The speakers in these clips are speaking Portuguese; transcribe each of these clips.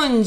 Bom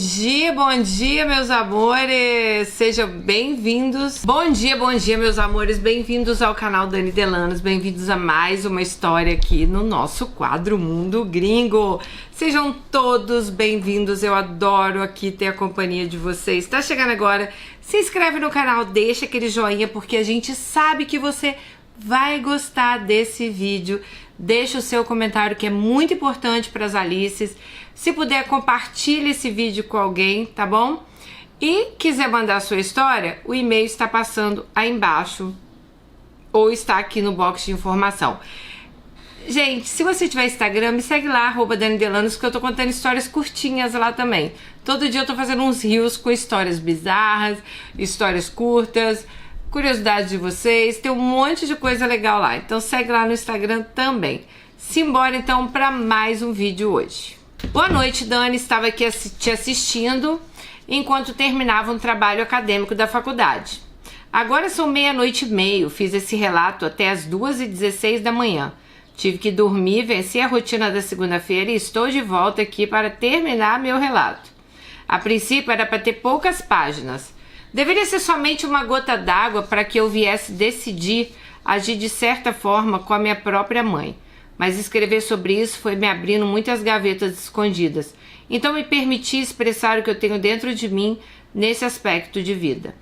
dia, meus amores! Sejam bem-vindos. Bom dia, meus amores! Bem-vindos ao canal Dani Delanos, bem-vindos a mais uma história aqui no nosso quadro Mundo Gringo. Sejam todos bem-vindos, eu adoro aqui ter a companhia de vocês. Tá chegando agora? Se inscreve no canal, deixa aquele joinha, porque a gente sabe que você vai gostar desse vídeo. Deixa o seu comentário, que é muito importante para as Alices. Se puder, compartilhe esse vídeo com alguém, tá bom? E quiser mandar a sua história, o e-mail está passando aí embaixo ou está aqui no box de informação. Gente, se você tiver Instagram, me segue lá, @DaniDelanos, que eu tô contando histórias curtinhas lá também. Todo dia eu tô fazendo uns reels com histórias bizarras, histórias curtas, curiosidades de vocês, tem um monte de coisa legal lá. Então segue lá no Instagram também. Simbora então para mais um vídeo hoje. Boa noite, Dani. Estava aqui te assistindo enquanto terminava um trabalho acadêmico da faculdade. Agora são 00:30. Fiz esse relato até as 2h16 da manhã. Tive que dormir, venci a rotina da segunda-feira e estou de volta aqui para terminar meu relato. A princípio era para ter poucas páginas. Deveria ser somente uma gota d'água para que eu viesse decidir agir de certa forma com a minha própria mãe. Mas escrever sobre isso foi me abrindo muitas gavetas escondidas. Então me permiti expressar o que eu tenho dentro de mim nesse aspecto de vida.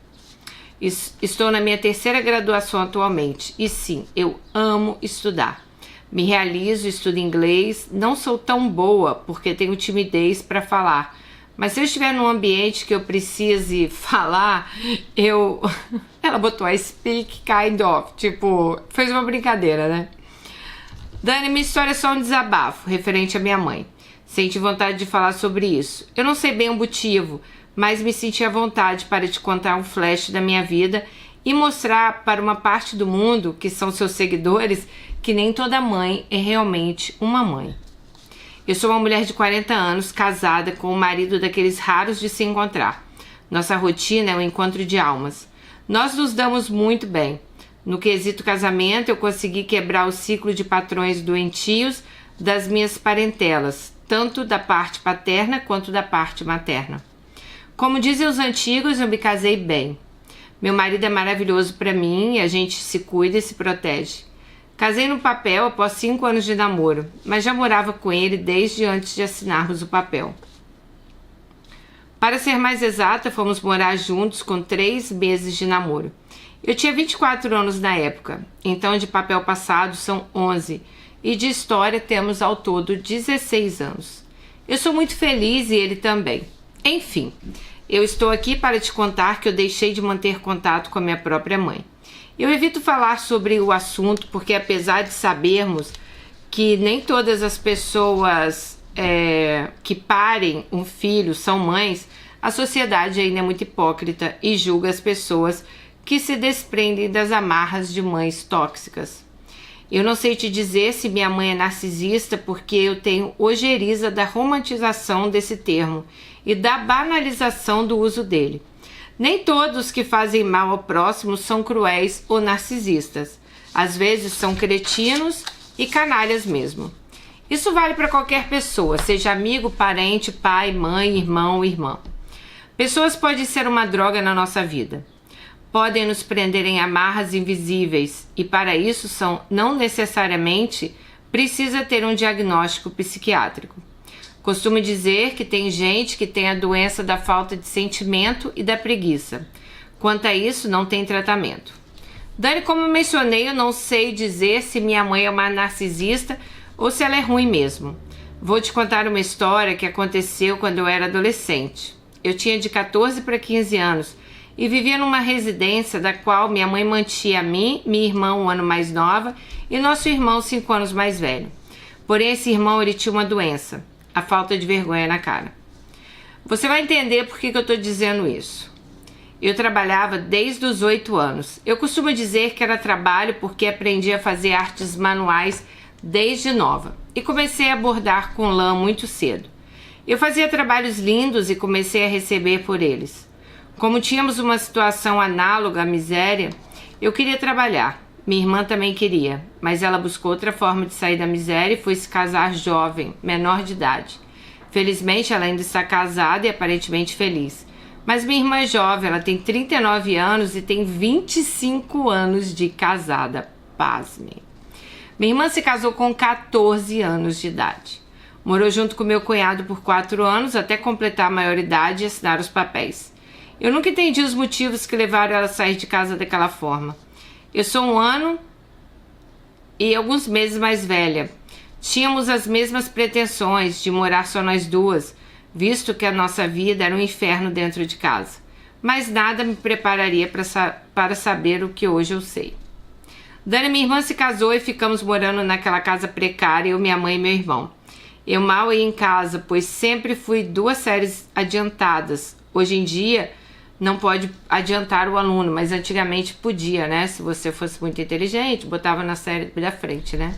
Estou na minha 3ª graduação atualmente. E sim, eu amo estudar. Me realizo, estudo inglês. Não sou tão boa porque tenho timidez para falar. Mas se eu estiver num ambiente que eu precise falar, Ela botou I speak kind of. Tipo, fez uma brincadeira, né? Dani, minha história é só um desabafo referente à minha mãe. Senti vontade de falar sobre isso. Eu não sei bem o motivo, mas me senti à vontade para te contar um flash da minha vida e mostrar para uma parte do mundo, que são seus seguidores, que nem toda mãe é realmente uma mãe. Eu sou uma mulher de 40 anos, casada com um marido daqueles raros de se encontrar. Nossa rotina é um encontro de almas. Nós nos damos muito bem. No quesito casamento, eu consegui quebrar o ciclo de patrões doentios das minhas parentelas, tanto da parte paterna quanto da parte materna. Como dizem os antigos, eu me casei bem. Meu marido é maravilhoso para mim e a gente se cuida e se protege. Casei no papel após 5 anos de namoro, mas já morava com ele desde antes de assinarmos o papel. Para ser mais exata, fomos morar juntos com 3 meses de namoro. Eu tinha 24 anos na época, então de papel passado são 11 e de história temos ao todo 16 anos. Eu sou muito feliz e ele também. Enfim, eu estou aqui para te contar que eu deixei de manter contato com a minha própria mãe. Eu evito falar sobre o assunto porque, apesar de sabermos que nem todas as pessoas que parem um filho são mães, a sociedade ainda é muito hipócrita e julga as pessoas que se desprendem das amarras de mães tóxicas. Eu não sei te dizer se minha mãe é narcisista porque eu tenho ojeriza da romantização desse termo e da banalização do uso dele. Nem todos que fazem mal ao próximo são cruéis ou narcisistas. Às vezes são cretinos e canalhas mesmo. Isso vale para qualquer pessoa, seja amigo, parente, pai, mãe, irmão ou irmã. Pessoas podem ser uma droga na nossa vida. Podem nos prender em amarras invisíveis e para isso não necessariamente precisa ter um diagnóstico psiquiátrico. Costumo dizer que tem gente que tem a doença da falta de sentimento e da preguiça. Quanto a isso, não tem tratamento. Dani, como mencionei, eu não sei dizer se minha mãe é uma narcisista ou se ela é ruim mesmo. Vou te contar uma história que aconteceu quando eu era adolescente. Eu tinha de 14 para 15 anos e vivia numa residência da qual minha mãe mantinha a mim, minha irmã 1 ano mais nova e nosso irmão 5 anos mais velho. Porém, esse irmão ele tinha uma doença, a falta de vergonha na cara. Você vai entender por que eu estou dizendo isso. Eu trabalhava desde os 8 anos. Eu costumo dizer que era trabalho porque aprendi a fazer artes manuais desde nova e comecei a bordar com lã muito cedo. Eu fazia trabalhos lindos e comecei a receber por eles. Como tínhamos uma situação análoga à miséria, eu queria trabalhar. Minha irmã também queria, mas ela buscou outra forma de sair da miséria e foi se casar jovem, menor de idade. Felizmente, ela ainda está casada e aparentemente feliz. Mas minha irmã é jovem, ela tem 39 anos e tem 25 anos de casada. Pasmem. Minha irmã se casou com 14 anos de idade. Morou junto com meu cunhado por 4 anos até completar a maioridade e assinar os papéis. Eu nunca entendi os motivos que levaram ela a sair de casa daquela forma. Eu sou 1 ano e alguns meses mais velha. Tínhamos as mesmas pretensões de morar só nós duas, visto que a nossa vida era um inferno dentro de casa. Mas nada me prepararia para saber o que hoje eu sei. Dani, minha irmã, se casou e ficamos morando naquela casa precária, eu, minha mãe e meu irmão. Eu mal ia em casa, pois sempre fui 2 séries adiantadas. Hoje em dia, não pode adiantar o aluno, mas antigamente podia, né? Se você fosse muito inteligente, botava na série da frente, né?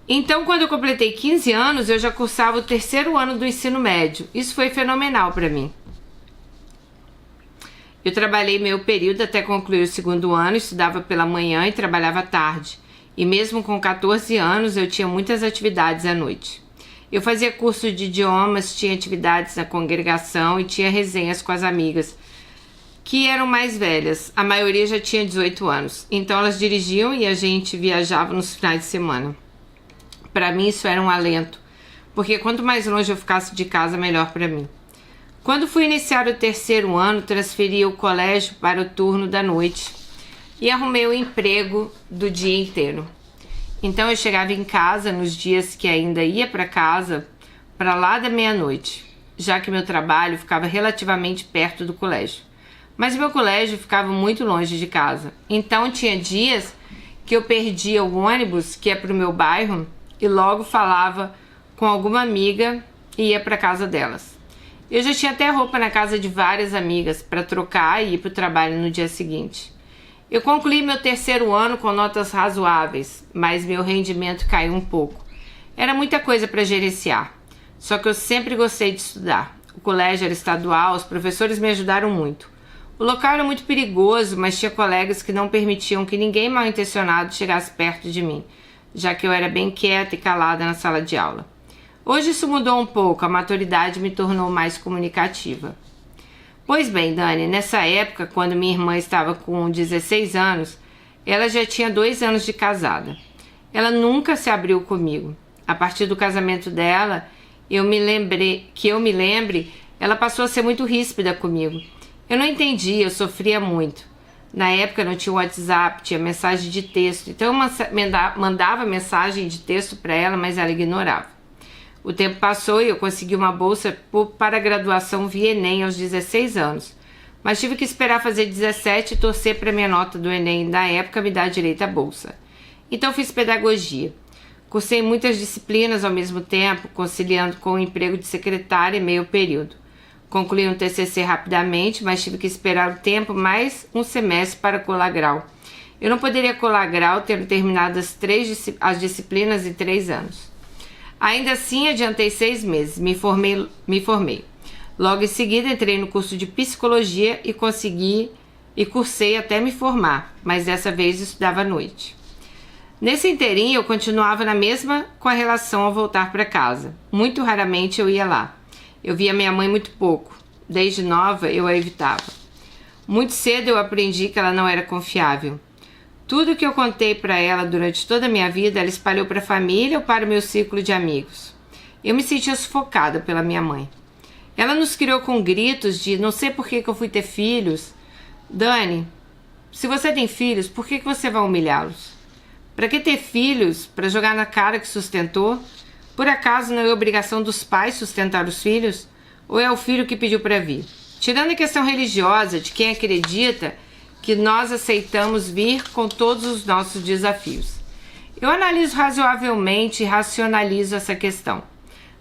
Então, quando eu completei 15 anos, eu já cursava o 3º ano do ensino médio. Isso foi fenomenal para mim. Eu trabalhei meio período até concluir o 2º ano, estudava pela manhã e trabalhava à tarde. E mesmo com 14 anos, eu tinha muitas atividades à noite. Eu fazia curso de idiomas, tinha atividades na congregação e tinha resenhas com as amigas, que eram mais velhas. A maioria já tinha 18 anos. Então elas dirigiam e a gente viajava nos finais de semana. Para mim isso era um alento, porque quanto mais longe eu ficasse de casa, melhor para mim. Quando fui iniciar o 3º ano, transferi o colégio para o turno da noite e arrumei o emprego do dia inteiro. Então eu chegava em casa nos dias que ainda ia para casa para lá da meia-noite, já que meu trabalho ficava relativamente perto do colégio. Mas meu colégio ficava muito longe de casa. Então tinha dias que eu perdia o ônibus que ia para o meu bairro e logo falava com alguma amiga e ia para casa delas. Eu já tinha até roupa na casa de várias amigas para trocar e ir para o trabalho no dia seguinte. Eu concluí meu 3º ano com notas razoáveis, mas meu rendimento caiu um pouco. Era muita coisa para gerenciar, só que eu sempre gostei de estudar. O colégio era estadual, os professores me ajudaram muito. O local era muito perigoso, mas tinha colegas que não permitiam que ninguém mal intencionado chegasse perto de mim, já que eu era bem quieta e calada na sala de aula. Hoje isso mudou um pouco, a maturidade me tornou mais comunicativa. Pois bem, Dani, nessa época, quando minha irmã estava com 16 anos, ela já tinha 2 anos de casada. Ela nunca se abriu comigo. A partir do casamento dela, eu me lembre, ela passou a ser muito ríspida comigo. Eu não entendia, eu sofria muito. Na época não tinha WhatsApp, tinha mensagem de texto, então eu mandava mensagem de texto para ela, mas ela ignorava. O tempo passou e eu consegui uma bolsa para a graduação via Enem aos 16 anos. Mas tive que esperar fazer 17 e torcer para minha nota do Enem na época me dar direito à bolsa. Então fiz pedagogia. Cursei muitas disciplinas ao mesmo tempo, conciliando com o emprego de secretária e meio período. Concluí um TCC rapidamente, mas tive que esperar o tempo mais um semestre para colar grau. Eu não poderia colar grau tendo terminado as disciplinas em 3 anos. Ainda assim, adiantei 6 meses, me formei. Logo em seguida, entrei no curso de psicologia e cursei até me formar, mas dessa vez estudava à noite. Nesse inteirinho, eu continuava na mesma com a relação ao voltar para casa. Muito raramente eu ia lá. Eu via minha mãe muito pouco. Desde nova, eu a evitava. Muito cedo eu aprendi que ela não era confiável. Tudo que eu contei para ela durante toda a minha vida, ela espalhou para a família ou para o meu círculo de amigos. Eu me sentia sufocada pela minha mãe. Ela nos criou com gritos de não sei por que eu fui ter filhos. Dani, se você tem filhos, por que você vai humilhá-los? Para que ter filhos? Para jogar na cara que sustentou? Por acaso não é obrigação dos pais sustentar os filhos? Ou é o filho que pediu para vir? Tirando a questão religiosa de quem acredita que nós aceitamos vir com todos os nossos desafios. Eu analiso razoavelmente e racionalizo essa questão.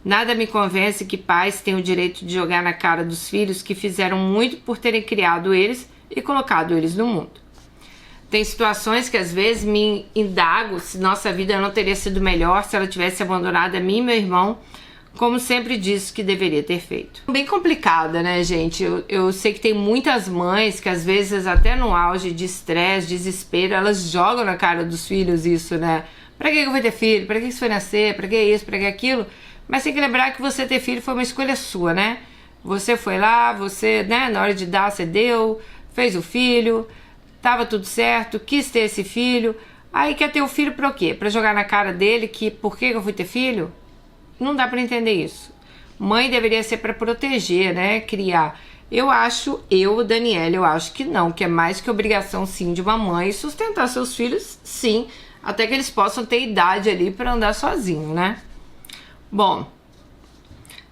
Nada me convence que pais têm o direito de jogar na cara dos filhos que fizeram muito por terem criado eles e colocado eles no mundo. Tem situações que às vezes me indago se nossa vida não teria sido melhor se ela tivesse abandonado a mim e meu irmão, como sempre disse que deveria ter feito. Bem complicada, né, gente? Eu sei que tem muitas mães que às vezes até no auge de estresse, desespero, elas jogam na cara dos filhos isso, né? Pra que eu vou ter filho? Pra que isso foi nascer? Pra que isso? Pra que aquilo? Mas tem que lembrar que você ter filho foi uma escolha sua, né? Você foi lá, você, né, na hora de dar, você deu, fez o filho, tava tudo certo, quis ter esse filho. Aí quer ter o filho pra o quê? Pra jogar na cara dele que por que eu fui ter filho? Não dá pra entender isso. Mãe deveria ser pra proteger, né? Criar. Daniela, eu acho que não, que é mais que obrigação, sim, de uma mãe sustentar seus filhos, sim, até que eles possam ter idade ali pra andar sozinho, né? Bom,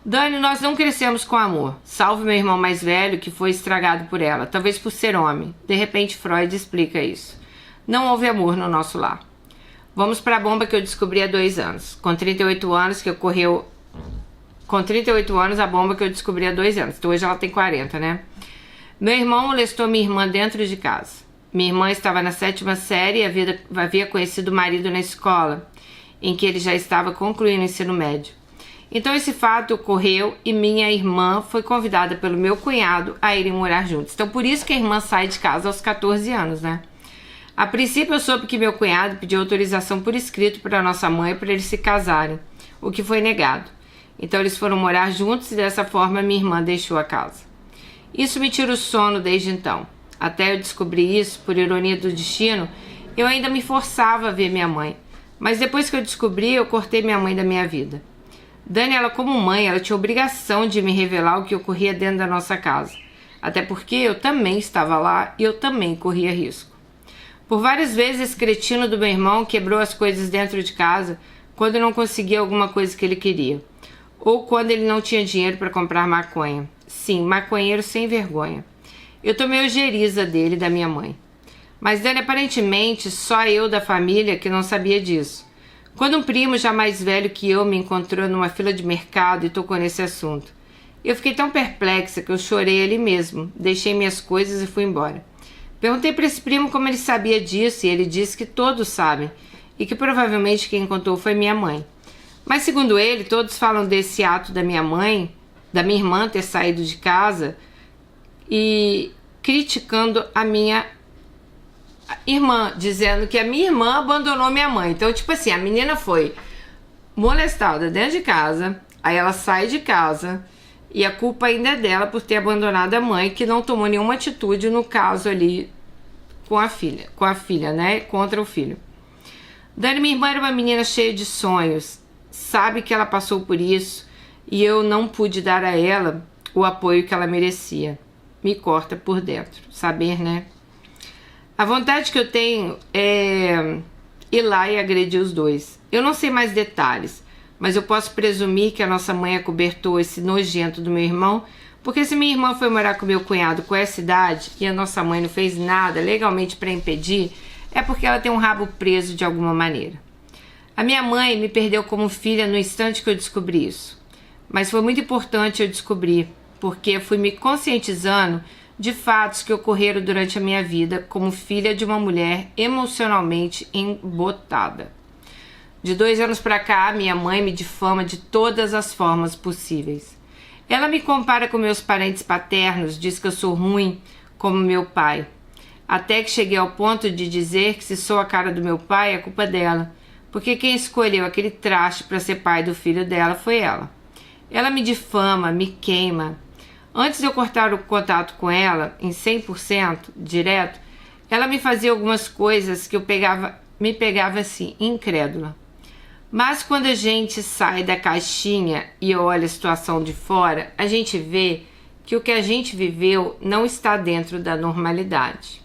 Dani, nós não crescemos com amor, salvo meu irmão mais velho que foi estragado por ela, talvez por ser homem. De repente Freud explica isso. Não houve amor no nosso lar. Vamos para a bomba que eu descobri há 2 anos. Com 38 anos a bomba que eu descobri há 2 anos. Então hoje ela tem 40, né? Meu irmão molestou minha irmã dentro de casa. Minha irmã estava na 7ª série e havia conhecido o marido na escola, em que ele já estava concluindo o ensino médio. Então esse fato ocorreu e minha irmã foi convidada pelo meu cunhado a irem morar juntos. Então por isso que a irmã sai de casa aos 14 anos, né? A princípio eu soube que meu cunhado pediu autorização por escrito para nossa mãe para eles se casarem, o que foi negado. Então eles foram morar juntos e dessa forma minha irmã deixou a casa. Isso me tira o sono desde então. Até eu descobrir isso, por ironia do destino, eu ainda me forçava a ver minha mãe. Mas depois que eu descobri, eu cortei minha mãe da minha vida. Dani, ela como mãe, ela tinha obrigação de me revelar o que ocorria dentro da nossa casa. Até porque eu também estava lá e eu também corria risco. Por várias vezes esse cretino do meu irmão quebrou as coisas dentro de casa quando não conseguia alguma coisa que ele queria. Ou quando ele não tinha dinheiro para comprar maconha. Sim, maconheiro sem vergonha. Eu tomei ojeriza dele e da minha mãe. Mas Dani, aparentemente, só eu da família que não sabia disso. Quando um primo já mais velho que eu me encontrou numa fila de mercado e tocou nesse assunto. Eu fiquei tão perplexa que eu chorei ali mesmo, deixei minhas coisas e fui embora. Perguntei para esse primo como ele sabia disso e ele disse que todos sabem e que provavelmente quem contou foi minha mãe. Mas segundo ele, todos falam desse ato da minha irmã ter saído de casa e criticando a minha irmã, dizendo que a minha irmã abandonou minha mãe. Então, tipo assim, a menina foi molestada dentro de casa, aí ela sai de casa e a culpa ainda é dela por ter abandonado a mãe, que não tomou nenhuma atitude no caso ali com a filha, né, contra o filho. Dani, minha irmã era uma menina cheia de sonhos, sabe que ela passou por isso e eu não pude dar a ela o apoio que ela merecia. Me corta por dentro, saber, né? A vontade que eu tenho é ir lá e agredir os dois. Eu não sei mais detalhes, mas eu posso presumir que a nossa mãe acobertou esse nojento do meu irmão, porque se minha irmã foi morar com meu cunhado com essa idade e a nossa mãe não fez nada legalmente para impedir, é porque ela tem um rabo preso de alguma maneira. A minha mãe me perdeu como filha no instante que eu descobri isso. Mas foi muito importante eu descobrir, porque fui me conscientizando de fatos que ocorreram durante a minha vida como filha de uma mulher emocionalmente embotada. De 2 anos pra cá, minha mãe me difama de todas as formas possíveis. Ela me compara com meus parentes paternos, diz que eu sou ruim como meu pai. Até que cheguei ao ponto de dizer que se sou a cara do meu pai, é culpa dela. Porque quem escolheu aquele traste para ser pai do filho dela foi ela. Ela me difama, me queima. Antes de eu cortar o contato com ela, em 100% direto, ela me fazia algumas coisas que me pegava assim, incrédula. Mas quando a gente sai da caixinha e olha a situação de fora, a gente vê que o que a gente viveu não está dentro da normalidade.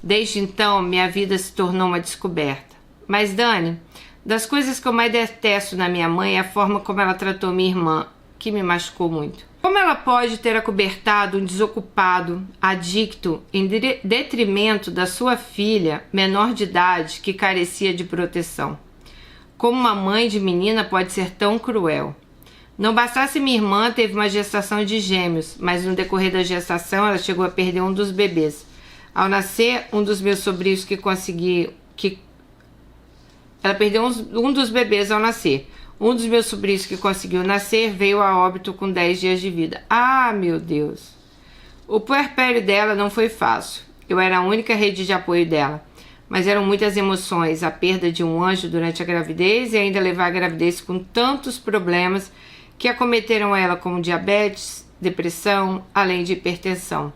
Desde então, minha vida se tornou uma descoberta. Mas Dani, das coisas que eu mais detesto na minha mãe é a forma como ela tratou minha irmã, que me machucou muito. Como ela pode ter acobertado um desocupado, adicto, em detrimento da sua filha, menor de idade, que carecia de proteção? Como uma mãe de menina pode ser tão cruel? Não bastasse minha irmã teve uma gestação de gêmeos, mas no decorrer da gestação ela chegou a perder um dos bebês. Ao nascer, um dos meus sobrinhos ela perdeu um dos bebês ao nascer. Um dos meus sobrinhos que conseguiu nascer veio a óbito com 10 dias de vida. Ah, meu Deus! O puerpério dela não foi fácil. Eu era a única rede de apoio dela. mas eram muitas emoções, a perda de um anjo durante a gravidez e ainda levar a gravidez com tantos problemas que acometeram ela, como diabetes, depressão, além de hipertensão.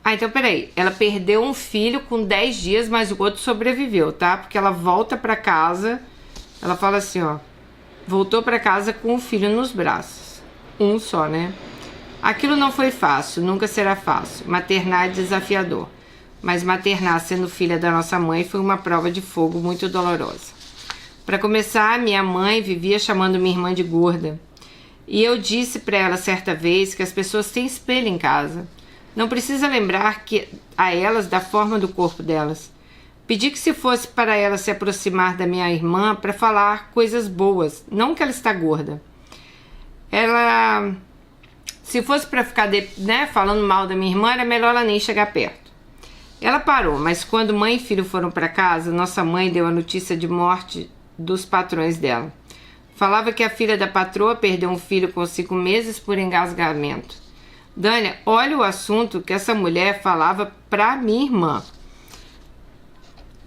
Então peraí, ela perdeu um filho com 10 dias, mas o outro sobreviveu, tá? Porque ela volta pra casa, ela fala assim, ó, voltou pra casa com o filho nos braços. Um só, né? Aquilo não foi fácil, nunca será fácil. Maternar é desafiador. Mas maternar sendo filha da nossa mãe foi uma prova de fogo muito dolorosa. Para começar, minha mãe vivia chamando minha irmã de gorda. E eu disse para ela certa vez que as pessoas têm espelho em casa. Não precisa lembrar a elas da forma do corpo delas. Pedi que se fosse para ela se aproximar da minha irmã para falar coisas boas, não que ela está gorda. Se fosse para ficar falando mal da minha irmã, era melhor ela nem chegar perto. Ela parou, mas quando mãe e filho foram para casa, nossa mãe deu a notícia de morte dos patrões dela. Falava que a filha da patroa perdeu um filho com 5 meses por engasgamento. Dânia, olha o assunto que essa mulher falava pra minha irmã.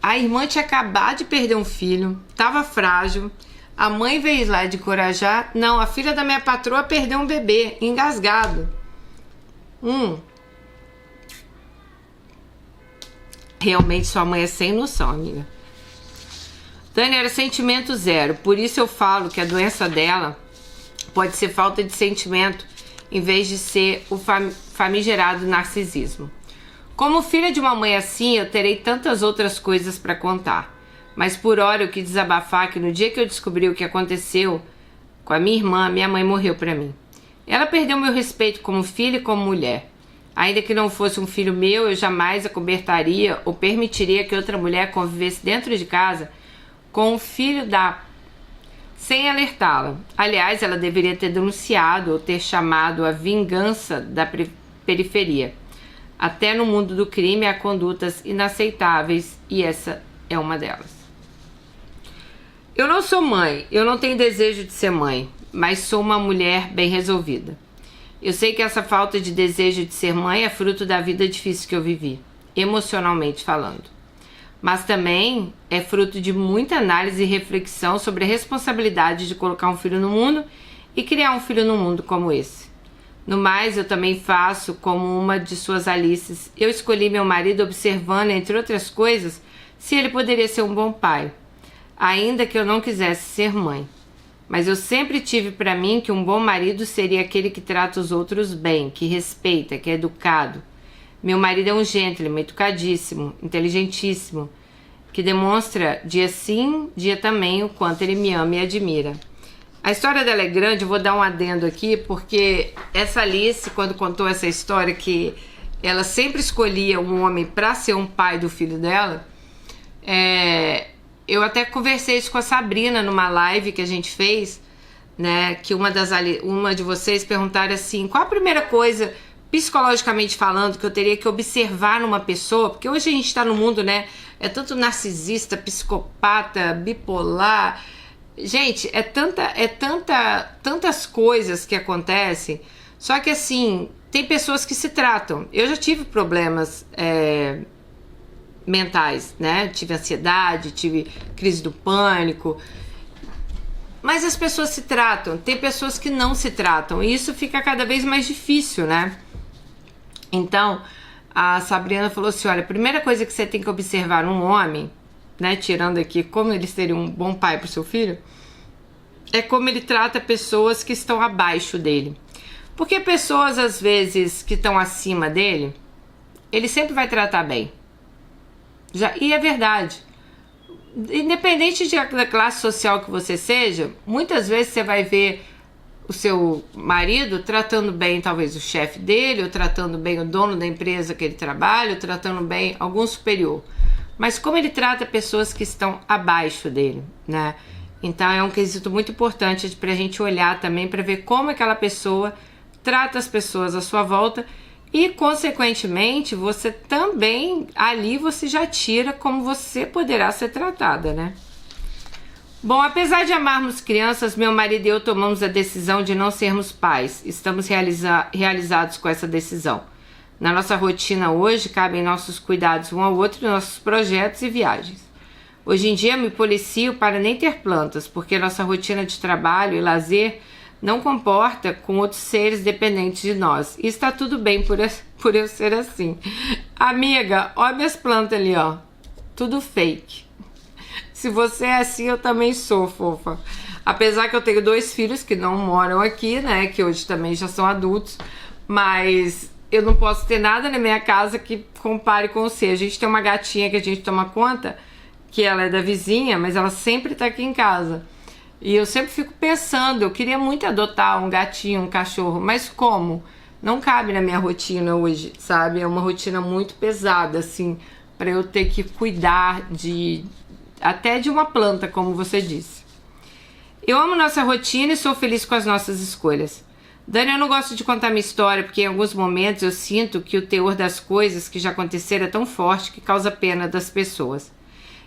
A irmã tinha acabado de perder um filho, estava frágil. A mãe veio lá de encorajar. Não, a filha da minha patroa perdeu um bebê, engasgado. Realmente sua mãe é sem noção, amiga. Dani, era sentimento zero. Por isso eu falo que a doença dela pode ser falta de sentimento em vez de ser o famigerado narcisismo. Como filha de uma mãe assim, eu terei tantas outras coisas para contar. Mas por hora eu quis desabafar que no dia que eu descobri o que aconteceu com a minha irmã, minha mãe morreu para mim. Ela perdeu meu respeito como filha e como mulher. Ainda que não fosse um filho meu, eu jamais acobertaria ou permitiria que outra mulher convivesse dentro de casa com o filho sem alertá-la. Aliás, ela deveria ter denunciado ou ter chamado a vingança da periferia. Até no mundo do crime há condutas inaceitáveis e essa é uma delas. Eu não sou mãe, eu não tenho desejo de ser mãe, mas sou uma mulher bem resolvida. Eu sei que essa falta de desejo de ser mãe é fruto da vida difícil que eu vivi, emocionalmente falando. Mas também é fruto de muita análise e reflexão sobre a responsabilidade de colocar um filho no mundo e criar um filho no mundo como esse. No mais, eu também faço como uma de suas Alices. Eu escolhi meu marido observando, entre outras coisas, se ele poderia ser um bom pai, ainda que eu não quisesse ser mãe. Mas eu sempre tive para mim que um bom marido seria aquele que trata os outros bem, que respeita, que é educado. Meu marido é um gentleman, educadíssimo, inteligentíssimo, que demonstra dia sim, dia também o quanto ele me ama e admira. A história dela é grande, eu vou dar um adendo aqui, porque essa Alice, quando contou essa história que ela sempre escolhia um homem para ser um pai do filho dela, eu até conversei isso com a Sabrina numa live que a gente fez, né? Que uma de vocês perguntaram assim, qual a primeira coisa, psicologicamente falando, que eu teria que observar numa pessoa, porque hoje a gente tá no mundo, né? É tanto narcisista, psicopata, bipolar. Gente, tantas coisas que acontecem. Só que assim, tem pessoas que se tratam. Eu já tive problemas mentais, né? Tive ansiedade, tive crise do pânico. Mas as pessoas se tratam. Tem pessoas que não se tratam. E isso fica cada vez mais difícil, né? Então, a Sabrina falou assim, olha, a primeira coisa que você tem que observar num homem, né, tirando aqui como ele seria um bom pai para o seu filho, é como ele trata pessoas que estão abaixo dele. Porque pessoas, às vezes, que estão acima dele, ele sempre vai tratar bem. E é verdade. Independente da classe social que você seja, muitas vezes você vai ver o seu marido tratando bem talvez o chefe dele, ou tratando bem o dono da empresa que ele trabalha, ou tratando bem algum superior. Mas como ele trata pessoas que estão abaixo dele, né? Então é um quesito muito importante pra gente olhar também para ver como aquela pessoa trata as pessoas à sua volta e, consequentemente, você também, ali você já tira como você poderá ser tratada, né? Bom, apesar de amarmos crianças, meu marido e eu tomamos a decisão de não sermos pais. Estamos realizados com essa decisão. Na nossa rotina hoje, cabem nossos cuidados um ao outro, nossos projetos e viagens. Hoje em dia, me policio para nem ter plantas, porque nossa rotina de trabalho e lazer não comporta com outros seres dependentes de nós. E está tudo bem por eu ser assim. Amiga, olha minhas plantas ali, ó. Tudo fake. Se você é assim, eu também sou, fofa. Apesar que eu tenho 2 filhos que não moram aqui, né? Que hoje também já são adultos. Mas eu não posso ter nada na minha casa que compare com o seu. A gente tem uma gatinha que a gente toma conta, que ela é da vizinha, mas ela sempre tá aqui em casa. E eu sempre fico pensando, eu queria muito adotar um gatinho, um cachorro, mas como? Não cabe na minha rotina hoje, sabe? É uma rotina muito pesada, assim, pra eu ter que cuidar até de uma planta, como você disse. Eu amo nossa rotina e sou feliz com as nossas escolhas. Dani, eu não gosto de contar minha história, porque em alguns momentos eu sinto que o teor das coisas que já aconteceram é tão forte que causa pena das pessoas.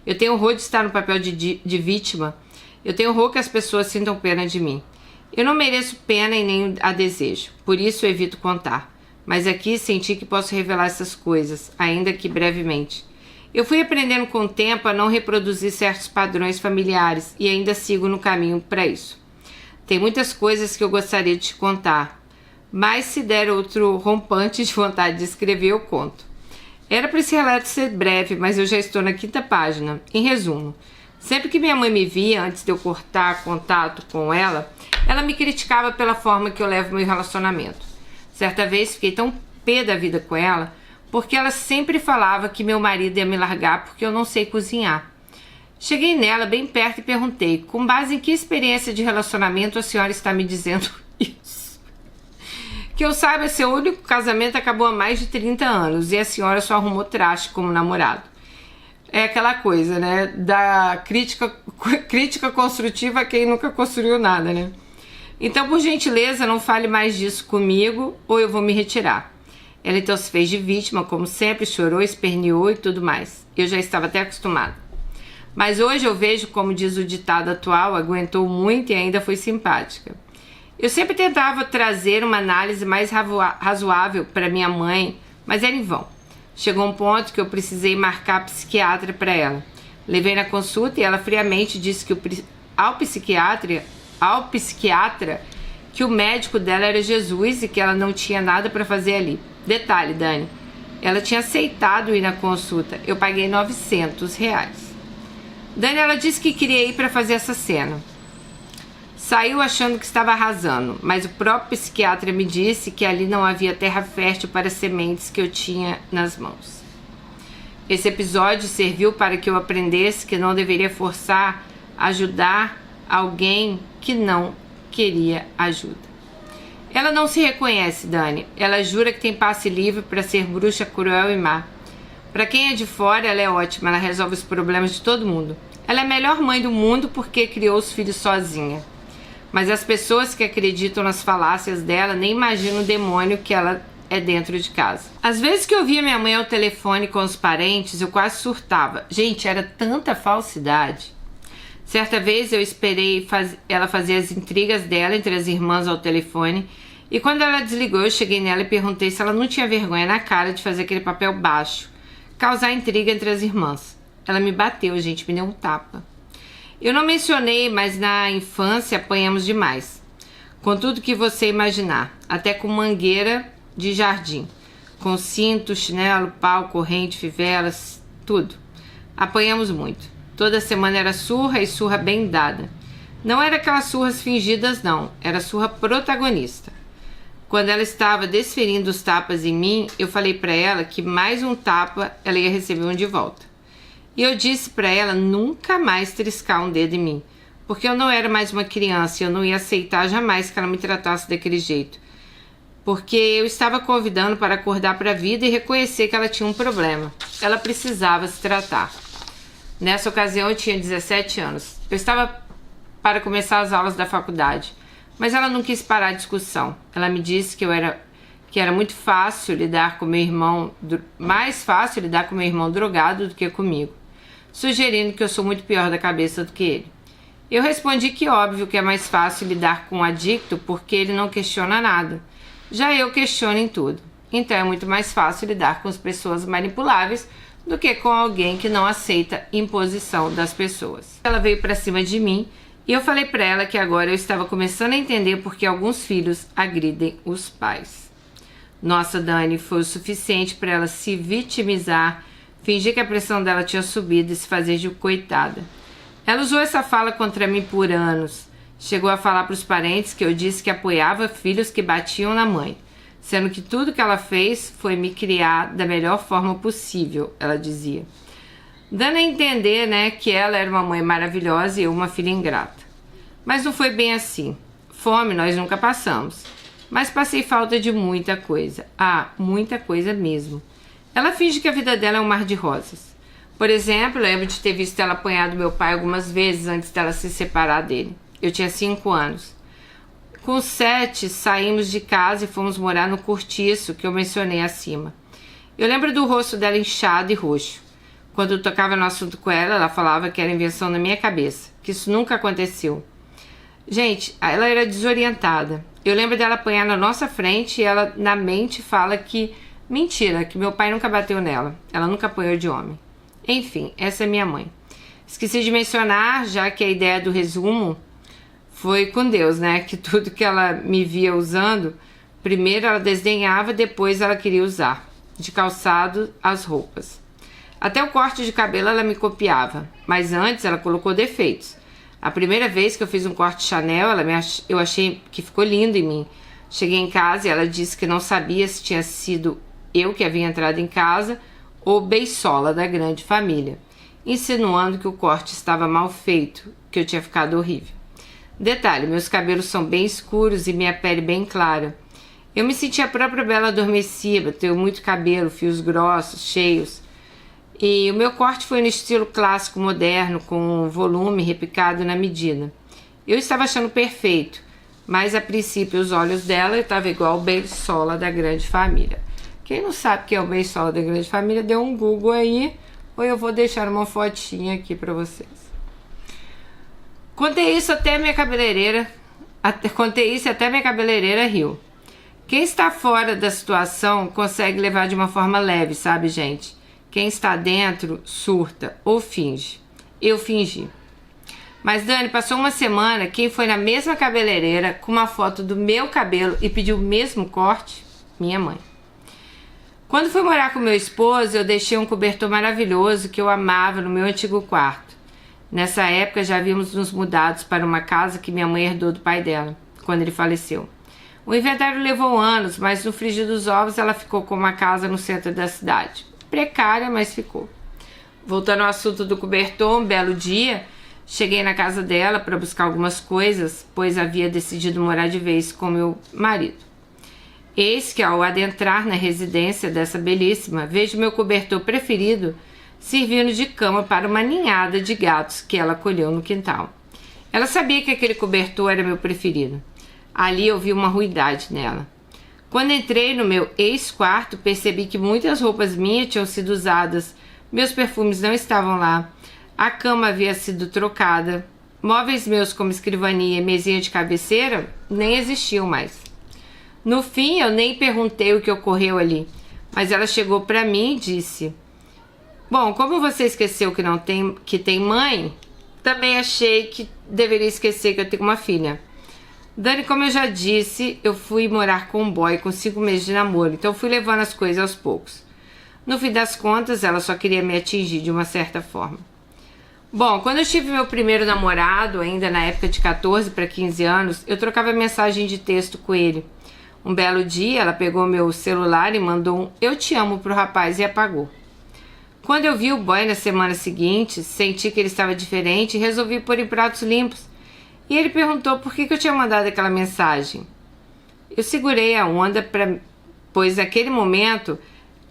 Eu tenho horror de estar no papel de vítima. Eu tenho horror que as pessoas sintam pena de mim. Eu não mereço pena e nem a desejo, por isso eu evito contar. Mas aqui senti que posso revelar essas coisas, ainda que brevemente. Eu fui aprendendo com o tempo a não reproduzir certos padrões familiares e ainda sigo no caminho para isso. Tem muitas coisas que eu gostaria de te contar, mas se der outro rompante de vontade de escrever, eu conto. Era para esse relato ser breve, mas eu já estou na 5ª página. Em resumo, sempre que minha mãe me via, antes de eu cortar contato com ela me criticava pela forma que eu levo meu relacionamento. Certa vez fiquei tão pé da vida com ela, porque ela sempre falava que meu marido ia me largar porque eu não sei cozinhar. Cheguei nela bem perto e perguntei, com base em que experiência de relacionamento a senhora está me dizendo isso? Que eu saiba, seu único casamento acabou há mais de 30 anos e a senhora só arrumou traste como namorado. É aquela coisa, né, da crítica construtiva a quem nunca construiu nada, né? Então, por gentileza, não fale mais disso comigo ou eu vou me retirar. Ela então se fez de vítima, como sempre, chorou, esperneou e tudo mais. Eu já estava até acostumada. Mas hoje eu vejo, como diz o ditado atual, aguentou muito e ainda foi simpática. Eu sempre tentava trazer uma análise mais razoável para minha mãe, mas era em vão. Chegou um ponto que eu precisei marcar psiquiatra para ela. Levei na consulta e ela friamente disse que ao psiquiatra que o médico dela era Jesus e que ela não tinha nada para fazer ali. Detalhe, Dani, ela tinha aceitado ir na consulta. Eu paguei R$900. Dani, ela disse que queria ir para fazer essa cena. Saiu achando que estava arrasando, mas o próprio psiquiatra me disse que ali não havia terra fértil para as sementes que eu tinha nas mãos. Esse episódio serviu para que eu aprendesse que não deveria forçar ajudar alguém que não queria ajuda. Ela não se reconhece, Dani. Ela jura que tem passe livre para ser bruxa cruel e má. Para quem é de fora, ela é ótima. Ela resolve os problemas de todo mundo. Ela é a melhor mãe do mundo porque criou os filhos sozinha. Mas as pessoas que acreditam nas falácias dela nem imaginam o demônio que ela é dentro de casa. Às vezes que eu via minha mãe ao telefone com os parentes, eu quase surtava. Gente, era tanta falsidade. Certa vez eu esperei ela fazer as intrigas dela entre as irmãs ao telefone e quando ela desligou eu cheguei nela e perguntei se ela não tinha vergonha na cara de fazer aquele papel baixo, causar intriga entre as irmãs. Ela me bateu, gente, me deu um tapa. Eu não mencionei, mas na infância apanhamos demais. Com tudo que você imaginar, até com mangueira de jardim, com cinto, chinelo, pau, corrente, fivelas, tudo. Apanhamos muito. Toda semana era surra e surra bem dada. Não era aquelas surras fingidas, não. Era surra protagonista. Quando ela estava desferindo os tapas em mim, eu falei para ela que mais um tapa ela ia receber um de volta. E eu disse para ela nunca mais triscar um dedo em mim, porque eu não era mais uma criança e eu não ia aceitar jamais que ela me tratasse daquele jeito. Porque eu estava convidando para acordar para a vida e reconhecer que ela tinha um problema. Ela precisava se tratar. Nessa ocasião eu tinha 17 anos. Eu estava para começar as aulas da faculdade, mas ela não quis parar a discussão. Ela me disse que era muito fácil lidar com meu irmão, mais fácil lidar com meu irmão drogado do que comigo, sugerindo que eu sou muito pior da cabeça do que ele. Eu respondi que óbvio que é mais fácil lidar com um adicto porque ele não questiona nada. Já eu questiono em tudo. então é muito mais fácil lidar com as pessoas manipuláveis do que com alguém que não aceita imposição das pessoas. Ela veio pra cima de mim e eu falei pra ela que agora eu estava começando a entender por que alguns filhos agridem os pais. Nossa, Dani, foi o suficiente para ela se vitimizar, fingir que a pressão dela tinha subido e se fazer de coitada. Ela usou essa fala contra mim por anos. Chegou a falar para os parentes que eu disse que apoiava filhos que batiam na mãe, sendo que tudo que ela fez foi me criar da melhor forma possível, ela dizia. Dando a entender, né, que ela era uma mãe maravilhosa e eu uma filha ingrata. Mas não foi bem assim. Fome nós nunca passamos. Mas passei falta de muita coisa. Ah, muita coisa mesmo. Ela finge que a vida dela é um mar de rosas. Por exemplo, eu lembro de ter visto ela apanhar do meu pai algumas vezes antes dela se separar dele. Eu tinha 5 anos. Com 7, saímos de casa e fomos morar no cortiço que eu mencionei acima. Eu lembro do rosto dela inchado e roxo. Quando eu tocava no assunto com ela, ela falava que era invenção na minha cabeça, que isso nunca aconteceu. Gente, ela era desorientada. Eu lembro dela apanhar na nossa frente e ela na mente fala que mentira, que meu pai nunca bateu nela. Ela nunca apanhou de homem. Enfim, essa é minha mãe. Esqueci de mencionar, já que a ideia do resumo foi com Deus, né? Que tudo que ela me via usando, primeiro ela desdenhava, depois ela queria usar. De calçado às roupas. Até o corte de cabelo ela me copiava, mas antes ela colocou defeitos. A primeira vez que eu fiz um corte Chanel, eu achei que ficou lindo em mim. Cheguei em casa e ela disse que não sabia se tinha sido eu que havia entrado em casa ou beiçola da grande família, insinuando que o corte estava mal feito, que eu tinha ficado horrível. Detalhe, meus cabelos são bem escuros e minha pele bem clara. Eu me senti a própria Bela Adormecida, tenho muito cabelo, fios grossos, cheios. E o meu corte foi no estilo clássico moderno, com volume repicado na medida. Eu estava achando perfeito, mas a princípio os olhos dela estavam igual o beiçola da grande família. Quem não sabe quem é o beiçola da grande família, dê um Google aí, ou eu vou deixar uma fotinha aqui para vocês. Contei isso até minha cabeleireira riu. Quem está fora da situação consegue levar de uma forma leve, sabe, gente? Quem está dentro surta ou finge. Eu fingi. Mas, Dani, passou uma semana, quem foi na mesma cabeleireira com uma foto do meu cabelo e pediu o mesmo corte? Minha mãe. Quando fui morar com meu esposo, eu deixei um cobertor maravilhoso que eu amava no meu antigo quarto. Nessa época, já havíamos nos mudado para uma casa que minha mãe herdou do pai dela, quando ele faleceu. O inventário levou anos, mas no frigir dos ovos ela ficou com uma casa no centro da cidade. Precária, mas ficou. Voltando ao assunto do cobertor, um belo dia, cheguei na casa dela para buscar algumas coisas, pois havia decidido morar de vez com meu marido. Eis que, ao adentrar na residência dessa belíssima, vejo meu cobertor preferido servindo de cama para uma ninhada de gatos que ela colheu no quintal. Ela sabia que aquele cobertor era meu preferido. Ali eu vi uma ruindade nela. Quando entrei no meu ex-quarto, percebi que muitas roupas minhas tinham sido usadas, meus perfumes não estavam lá, a cama havia sido trocada, móveis meus como escrivania e mesinha de cabeceira nem existiam mais. No fim, eu nem perguntei o que ocorreu ali, mas ela chegou para mim e disse: "Bom, como você esqueceu que tem mãe, também achei que deveria esquecer que eu tenho uma filha." Dani, como eu já disse, eu fui morar com um boy com 5 meses de namoro, então fui levando as coisas aos poucos. No fim das contas, ela só queria me atingir de uma certa forma. Bom, quando eu tive meu primeiro namorado, ainda na época de 14 para 15 anos, eu trocava mensagem de texto com ele. Um belo dia, ela pegou meu celular e mandou um "eu te amo" pro rapaz e apagou. Quando eu vi o boy na semana seguinte, senti que ele estava diferente e resolvi pôr em pratos limpos. E ele perguntou por que eu tinha mandado aquela mensagem. Eu segurei a onda, pois naquele momento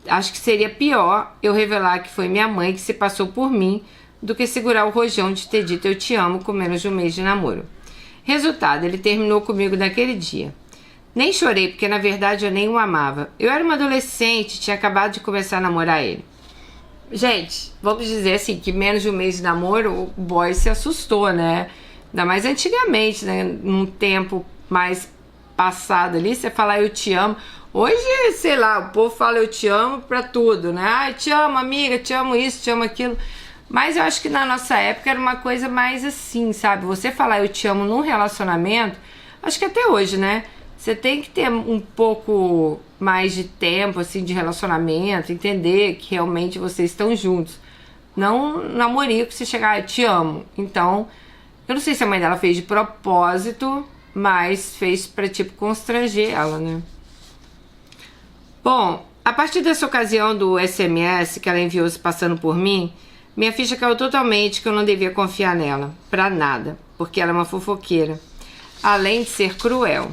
acho que seria pior eu revelar que foi minha mãe que se passou por mim do que segurar o rojão de ter dito "eu te amo" com menos de um mês de namoro. Resultado, ele terminou comigo naquele dia. Nem chorei, porque na verdade eu nem o amava. Eu era uma adolescente, tinha acabado de começar a namorar ele. Gente, vamos dizer assim, que menos de um mês de namoro, o boy se assustou, né? Ainda mais antigamente, né? Num tempo mais passado ali, você falar "eu te amo", Hoje, sei lá, o povo fala eu te amo pra tudo, né? Ah, te amo, amiga, te amo isso, te amo aquilo. Mas eu acho que na nossa época era uma coisa mais assim, sabe? Você falar eu te amo num relacionamento, acho que até hoje, né? Você tem que ter um pouco mais de tempo, assim, de relacionamento, entender que realmente vocês estão juntos. Não namorico se chegar, eu te amo. Então, eu não sei se a mãe dela fez de propósito, mas fez pra, tipo, constranger ela, né? Bom, a partir dessa ocasião do SMS que ela enviou se passando por mim, minha ficha caiu totalmente que eu não devia confiar nela, pra nada, porque ela é uma fofoqueira, além de ser cruel.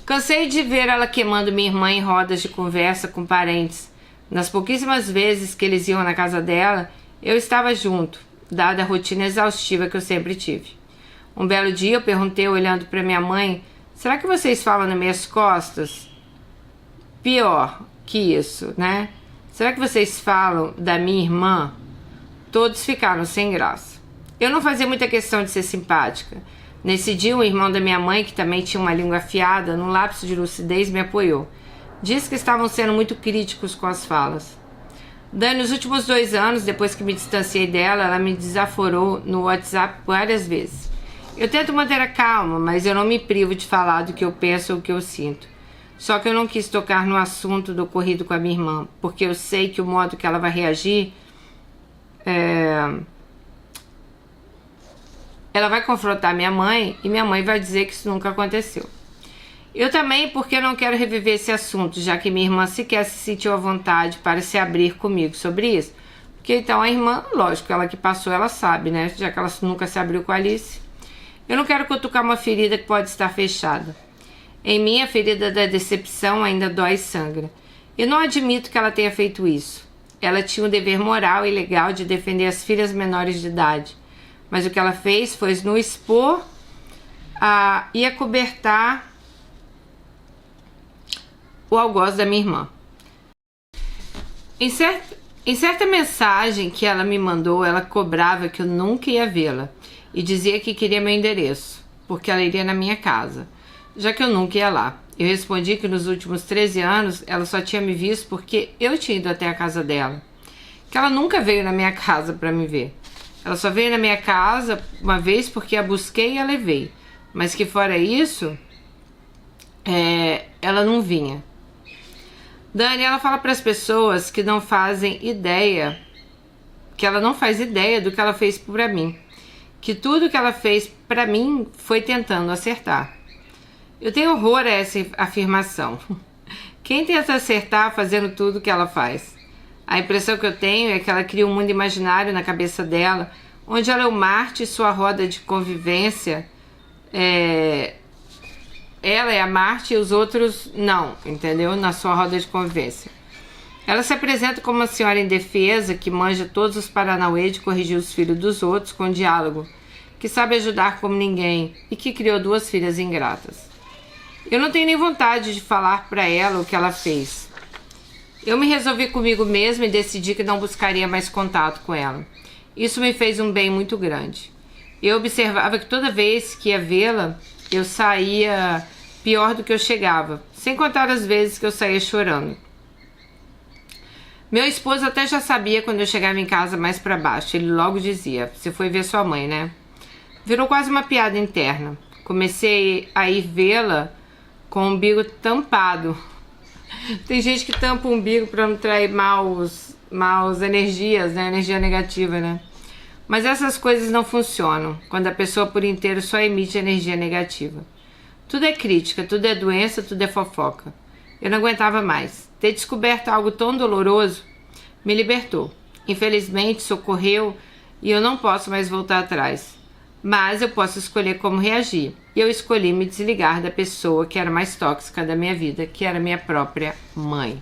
Cansei de ver ela queimando minha irmã em rodas de conversa com parentes. Nas pouquíssimas vezes que eles iam na casa dela, eu estava junto, dada a rotina exaustiva que eu sempre tive. Um belo dia eu perguntei olhando para minha mãe, será que vocês falam nas minhas costas? Pior que isso, né? Será que vocês falam da minha irmã? Todos ficaram sem graça. Eu não fazia muita questão de ser simpática. Nesse dia, um irmão da minha mãe, que também tinha uma língua afiada, num lapso de lucidez, me apoiou. Disse que estavam sendo muito críticos com as falas. Dani, nos últimos 2 anos, depois que me distanciei dela, ela me desaforou no WhatsApp várias vezes. Eu tento manter a calma, mas eu não me privo de falar do que eu penso ou o que eu sinto. Só que eu não quis tocar no assunto do ocorrido com a minha irmã, porque eu sei que o modo que ela vai reagir ela vai confrontar minha mãe e minha mãe vai dizer que isso nunca aconteceu. Eu também, porque eu não quero reviver esse assunto, já que minha irmã sequer se sentiu à vontade para se abrir comigo sobre isso. Porque então a irmã, lógico, ela que passou, ela sabe, né? Já que ela nunca se abriu com a Alice. Eu não quero cutucar uma ferida que pode estar fechada. Em mim, a ferida da decepção ainda dói e sangra. Eu não admito que ela tenha feito isso. Ela tinha um dever moral e legal de defender as filhas menores de idade. Mas o que ela fez foi nos expor e acobertar o algoz da minha irmã. Em certa mensagem que ela me mandou, ela cobrava que eu nunca ia vê-la e dizia que queria meu endereço, porque ela iria na minha casa, já que eu nunca ia lá. Eu respondi que nos últimos 13 anos ela só tinha me visto porque eu tinha ido até a casa dela, que ela nunca veio na minha casa para me ver. Ela só veio na minha casa uma vez porque a busquei e a levei. Mas que fora isso, ela não vinha. Dani, ela fala para as pessoas que não fazem ideia, que ela não faz ideia do que ela fez para mim. Que tudo que ela fez para mim foi tentando acertar. Eu tenho horror a essa afirmação. Quem tenta acertar fazendo tudo que ela faz? A impressão que eu tenho é que ela cria um mundo imaginário na cabeça dela, onde ela é o Marte e sua roda de convivência. Ela é a Marte e os outros não, entendeu? Na sua roda de convivência. Ela se apresenta como uma senhora indefesa que manja todos os paranauê de corrigir os filhos dos outros com diálogo, que sabe ajudar como ninguém e que criou 2 filhas ingratas. Eu não tenho nem vontade de falar para ela o que ela fez. Eu me resolvi comigo mesma e decidi que não buscaria mais contato com ela. Isso me fez um bem muito grande. Eu observava que toda vez que ia vê-la, eu saía pior do que eu chegava, sem contar as vezes que eu saía chorando. Meu esposo até já sabia quando eu chegava em casa mais para baixo. Ele logo dizia, você foi ver sua mãe, né? Virou quase uma piada interna. Comecei a ir vê-la com o umbigo tampado. Tem gente que tampa o umbigo para não trair maus energias, né? Energia negativa, né? Mas essas coisas não funcionam quando a pessoa por inteiro só emite energia negativa. Tudo é crítica, tudo é doença, tudo é fofoca. Eu não aguentava mais. Ter descoberto algo tão doloroso me libertou. Infelizmente, socorreu e eu não posso mais voltar atrás. Mas eu posso escolher como reagir. E eu escolhi me desligar da pessoa que era mais tóxica da minha vida, que era minha própria mãe.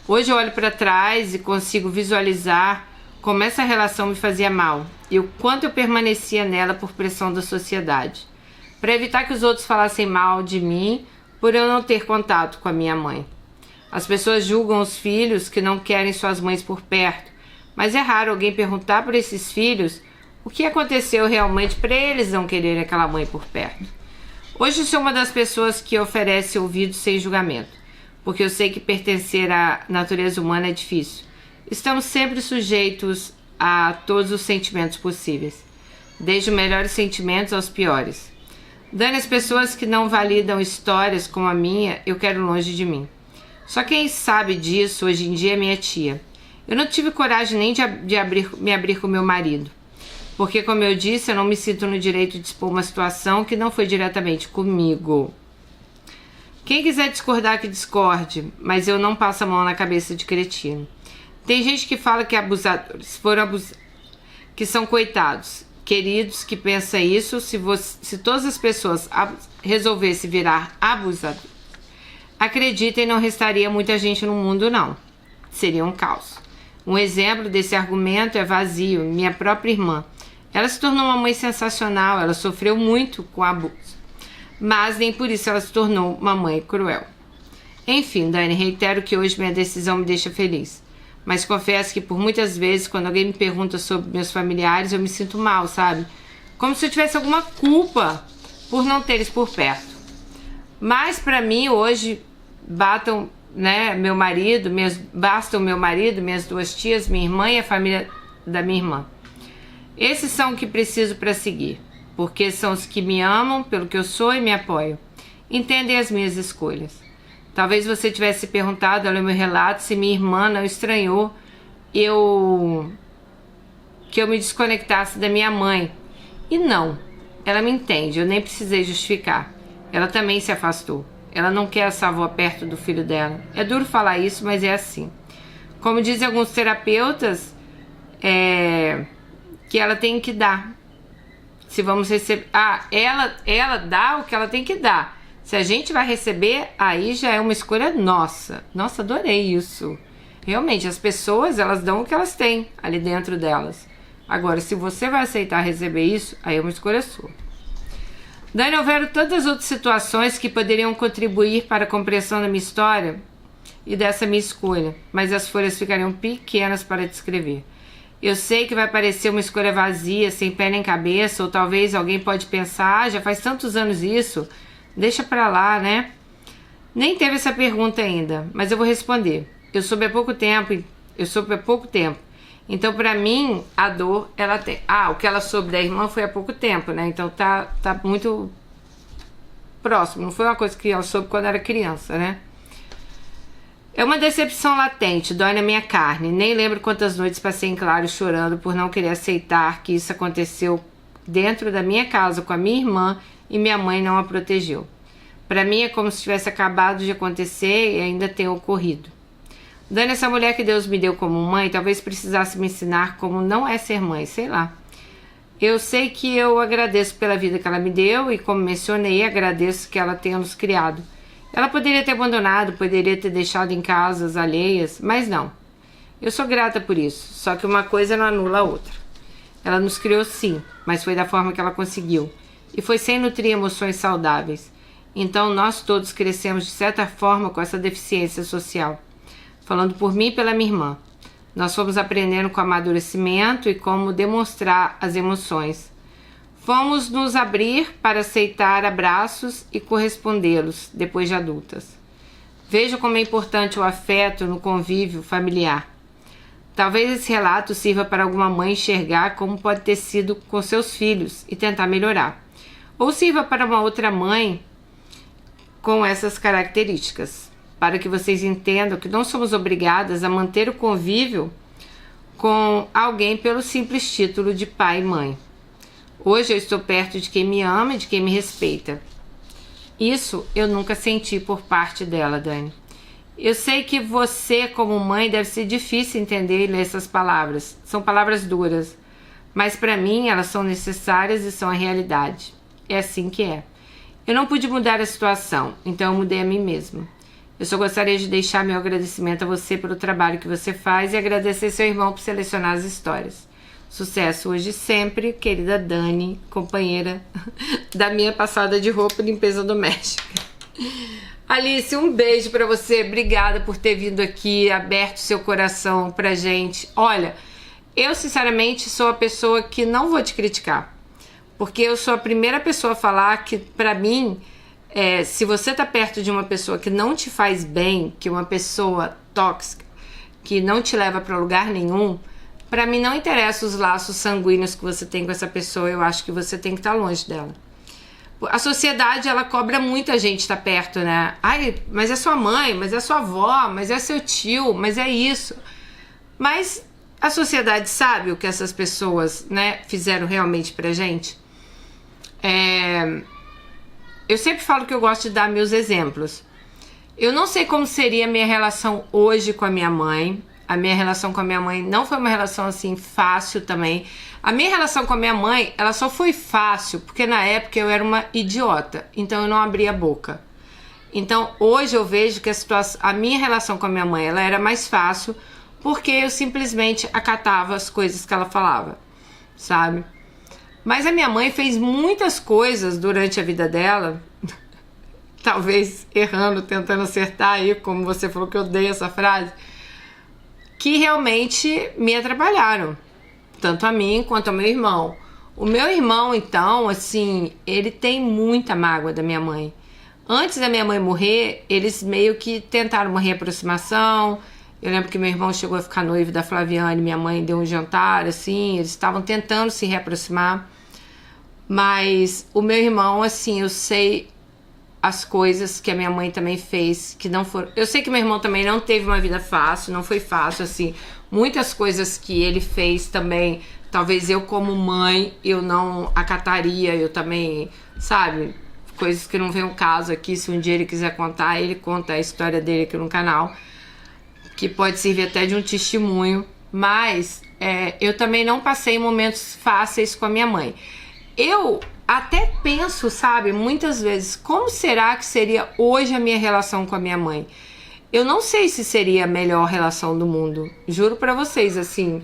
Hoje eu olho para trás e consigo visualizar como essa relação me fazia mal e o quanto eu permanecia nela por pressão da sociedade, para evitar que os outros falassem mal de mim por eu não ter contato com a minha mãe. As pessoas julgam os filhos que não querem suas mães por perto, mas é raro alguém perguntar para esses filhos o que aconteceu realmente para eles não quererem aquela mãe por perto. Hoje sou uma das pessoas que oferece ouvidos sem julgamento, porque eu sei que pertencer à natureza humana é difícil. Estamos sempre sujeitos a todos os sentimentos possíveis, desde os melhores sentimentos aos piores. Dane as pessoas que não validam histórias como a minha, eu quero longe de mim. Só quem sabe disso hoje em dia é minha tia. Eu não tive coragem nem de me abrir com meu marido, porque, como eu disse, eu não me sinto no direito de expor uma situação que não foi diretamente comigo. Quem quiser discordar, que discorde, mas eu não passo a mão na cabeça de cretino. Tem gente que fala que abusadores que são coitados, queridos, que pensa isso. Se todas as pessoas resolvessem virar abusadores, acreditem, não restaria muita gente no mundo, não. Seria um caos. Um exemplo desse argumento é Vazio, minha própria irmã. Ela se tornou uma mãe sensacional, ela sofreu muito com abuso, mas nem por isso ela se tornou uma mãe cruel. Enfim, Dani, reitero que hoje minha decisão me deixa feliz, mas confesso que por muitas vezes, quando alguém me pergunta sobre meus familiares, eu me sinto mal, sabe? Como se eu tivesse alguma culpa por não ter eles por perto. Mas para mim hoje bastam meu marido, minhas duas tias, minha irmã e a família da minha irmã. Esses são o que preciso para seguir, porque são os que me amam pelo que eu sou e me apoiam. Entendem as minhas escolhas. Talvez você tivesse perguntado no meu relato se minha irmã não estranhou que eu me desconectasse da minha mãe. E não, ela me entende, eu nem precisei justificar. Ela também se afastou. Ela não quer essa avó perto do filho dela. É duro falar isso, mas é assim. Como dizem alguns terapeutas, que ela tem que dar. Se vamos receber... ela dá o que ela tem que dar. Se a gente vai receber, aí já é uma escolha nossa. Nossa, adorei isso. Realmente, as pessoas, elas dão o que elas têm ali dentro delas. Agora, se você vai aceitar receber isso, aí é uma escolha sua. Dani, houveram tantas outras situações que poderiam contribuir para a compreensão da minha história e dessa minha escolha, mas as folhas ficariam pequenas para descrever. Eu sei que vai parecer uma escolha vazia, sem pé nem cabeça, ou talvez alguém pode pensar, já faz tantos anos isso, deixa pra lá, né? Nem teve essa pergunta ainda, mas eu vou responder. Eu soube há pouco tempo, então pra mim a dor, ela tem. O que ela soube da irmã foi há pouco tempo, né? Então tá muito próximo, não foi uma coisa que ela soube quando era criança, né? É uma decepção latente, dói na minha carne. Nem lembro quantas noites passei em claro chorando por não querer aceitar que isso aconteceu dentro da minha casa com a minha irmã e minha mãe não a protegeu. Para mim é como se tivesse acabado de acontecer e ainda tenha ocorrido. Dani, essa mulher que Deus me deu como mãe, talvez precisasse me ensinar como não é ser mãe, sei lá. Eu sei que eu agradeço pela vida que ela me deu e, como mencionei, agradeço que ela tenha nos criado. Ela poderia ter abandonado, poderia ter deixado em casas alheias, mas não. Eu sou grata por isso, só que uma coisa não anula a outra. Ela nos criou sim, mas foi da forma que ela conseguiu. E foi sem nutrir emoções saudáveis. Então nós todos crescemos de certa forma com essa deficiência social. Falando por mim e pela minha irmã. Nós fomos aprendendo com amadurecimento e como demonstrar as emoções. Fomos nos abrir para aceitar abraços e correspondê-los depois de adultas. Veja como é importante o afeto no convívio familiar. Talvez esse relato sirva para alguma mãe enxergar como pode ter sido com seus filhos e tentar melhorar. Ou sirva para uma outra mãe com essas características, para que vocês entendam que não somos obrigadas a manter o convívio com alguém pelo simples título de pai e mãe. Hoje eu estou perto de quem me ama e de quem me respeita. Isso eu nunca senti por parte dela, Dani. Eu sei que você, como mãe, deve ser difícil entender e ler essas palavras. São palavras duras, mas para mim elas são necessárias e são a realidade. É assim que é. Eu não pude mudar a situação, então eu mudei a mim mesma. Eu só gostaria de deixar meu agradecimento a você pelo trabalho que você faz e agradecer seu irmão por selecionar as histórias. Sucesso hoje e sempre, querida Dani, companheira da minha passada de roupa e limpeza doméstica. Alice, um beijo pra você. Obrigada por ter vindo aqui, aberto seu coração pra gente. Olha, eu sinceramente sou a pessoa que não vou te criticar. Porque eu sou a primeira pessoa a falar que, pra mim, se você tá perto de uma pessoa que não te faz bem, que é uma pessoa tóxica, que não te leva pra lugar nenhum, pra mim não interessa os laços sanguíneos que você tem com essa pessoa, eu acho que você tem que estar longe dela. A sociedade, ela cobra muito a gente estar perto, né? Ai, mas é sua mãe, mas é sua avó, mas é seu tio, mas é isso. Mas a sociedade sabe o que essas pessoas, né, fizeram realmente pra gente? Eu sempre falo que eu gosto de dar meus exemplos. Eu não sei como seria a minha relação hoje com a minha mãe. A minha relação com a minha mãe não foi uma relação assim fácil também. A minha relação com a minha mãe, ela só foi fácil porque na época eu era uma idiota. Então eu não abria a boca. Então hoje eu vejo que a minha relação com a minha mãe, ela era mais fácil porque eu simplesmente acatava as coisas que ela falava, sabe? Mas a minha mãe fez muitas coisas durante a vida dela, talvez errando, tentando acertar aí, como você falou que eu odeio essa frase, que realmente me atrapalharam, tanto a mim quanto ao meu irmão. O meu irmão, então, assim, ele tem muita mágoa da minha mãe. Antes da minha mãe morrer, eles meio que tentaram uma reaproximação. Eu lembro que meu irmão chegou a ficar noivo da Flaviane, minha mãe deu um jantar, assim, eles estavam tentando se reaproximar. Mas o meu irmão, assim, eu sei as coisas que a minha mãe também fez, que não foram... Eu sei que meu irmão também não teve uma vida fácil, não foi fácil, assim. Muitas coisas que ele fez também, talvez eu como mãe, eu não acataria, eu também, sabe? Coisas que não vem ao caso aqui, se um dia ele quiser contar, ele conta a história dele aqui no canal, que pode servir até de um testemunho, mas eu também não passei momentos fáceis com a minha mãe. Eu até penso, sabe, muitas vezes, como será que seria hoje a minha relação com a minha mãe? Eu não sei se seria a melhor relação do mundo, juro pra vocês, assim,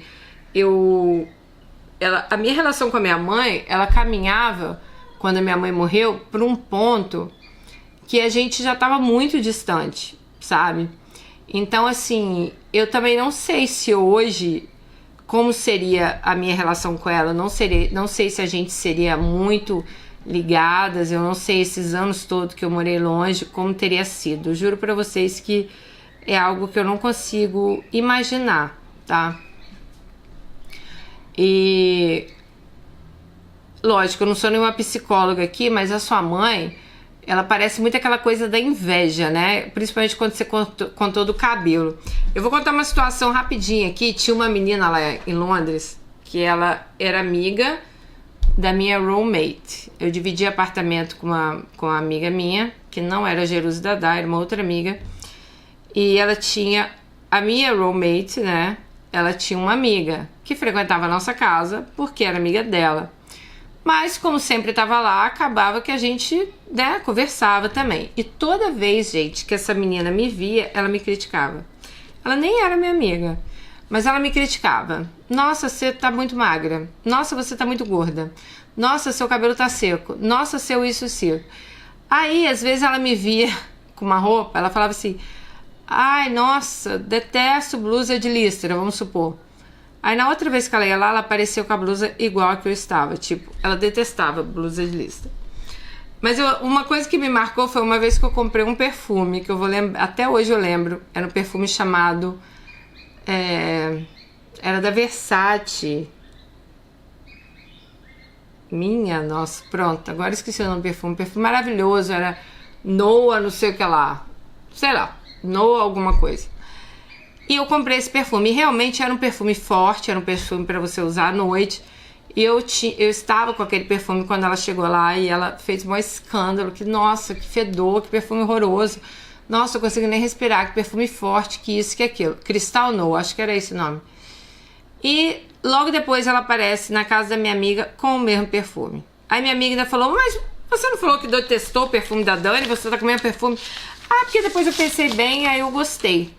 a minha relação com a minha mãe, ela caminhava, quando a minha mãe morreu, pra um ponto que a gente já tava muito distante, sabe? Então, assim, eu também não sei se hoje, como seria a minha relação com ela, não sei se a gente seria muito ligadas, eu não sei esses anos todos que eu morei longe, como teria sido. Eu juro pra vocês que é algo que eu não consigo imaginar, tá? E, lógico, eu não sou nenhuma psicóloga aqui, mas a sua mãe... ela parece muito aquela coisa da inveja, né? Principalmente quando você contou do cabelo. Eu vou contar uma situação rapidinha aqui. Tinha uma menina lá em Londres que ela era amiga da minha roommate. Eu dividi apartamento com uma amiga minha, que não era Jerusa Dadá, era uma outra amiga. E ela tinha... a minha roommate, né? Ela tinha uma amiga que frequentava a nossa casa porque era amiga dela. Mas, como sempre estava lá, acabava que a gente, né, conversava também. E toda vez, gente, que essa menina me via, ela me criticava. Ela nem era minha amiga, mas ela me criticava. Nossa, você tá muito magra. Nossa, você tá muito gorda. Nossa, seu cabelo tá seco. Nossa, seu isso, Aí, às vezes, ela me via com uma roupa, ela falava assim, ai, nossa, detesto blusa de listra, vamos supor. Aí na outra vez que ela ia lá, ela apareceu com a blusa igual a que eu estava. Tipo, ela detestava blusa de listra. Mas uma coisa que me marcou foi uma vez que eu comprei um perfume, que eu vou lembrar, até hoje eu lembro. Era um perfume chamado... era da Versace. Minha nossa, pronto. Agora esqueci o nome do perfume. Perfume maravilhoso, era Noah, não sei o que lá. Sei lá, Noah alguma coisa. E eu comprei esse perfume, e realmente era um perfume forte, era um perfume para você usar à noite. E eu estava com aquele perfume quando ela chegou lá e ela fez um escândalo, que nossa, que fedor, que perfume horroroso. Nossa, eu não consigo nem respirar, que perfume forte, que isso, que aquilo. Cristal No, acho que era esse o nome. E logo depois ela aparece na casa da minha amiga com o mesmo perfume. Aí minha amiga ainda falou, mas você não falou que detestou o perfume da Dani, você tá com o mesmo perfume? Ah, porque depois eu pensei bem, aí eu gostei.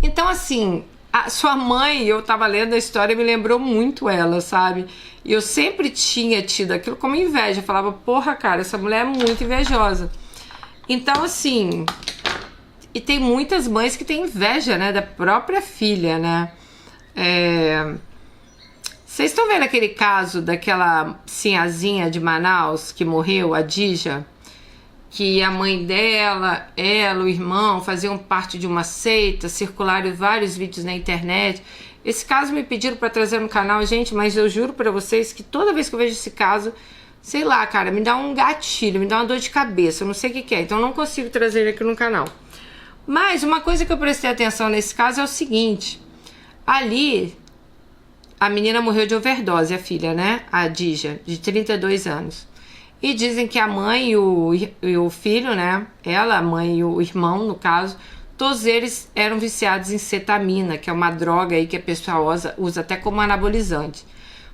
Então, assim, a sua mãe, eu tava lendo a história, me lembrou muito ela, sabe? E eu sempre tinha tido aquilo como inveja. Eu falava, porra, cara, essa mulher é muito invejosa. Então, assim... E tem muitas mães que têm inveja, né? Da própria filha, né? Vocês estão vendo aquele caso daquela sinhazinha de Manaus que morreu, a Dija? Que a mãe dela, ela, o irmão, faziam parte de uma seita, circularam vários vídeos na internet. Esse caso me pediram para trazer no canal, gente, mas eu juro para vocês que toda vez que eu vejo esse caso, sei lá, cara, me dá um gatilho, me dá uma dor de cabeça, eu não sei o que é, então eu não consigo trazer ele aqui no canal. Mas uma coisa que eu prestei atenção nesse caso é o seguinte, ali a menina morreu de overdose, a filha, né, a Dija, de 32 anos. E dizem que a mãe e o filho, né, ela, a mãe e o irmão, no caso, todos eles eram viciados em cetamina, que é uma droga aí que a pessoa usa até como anabolizante.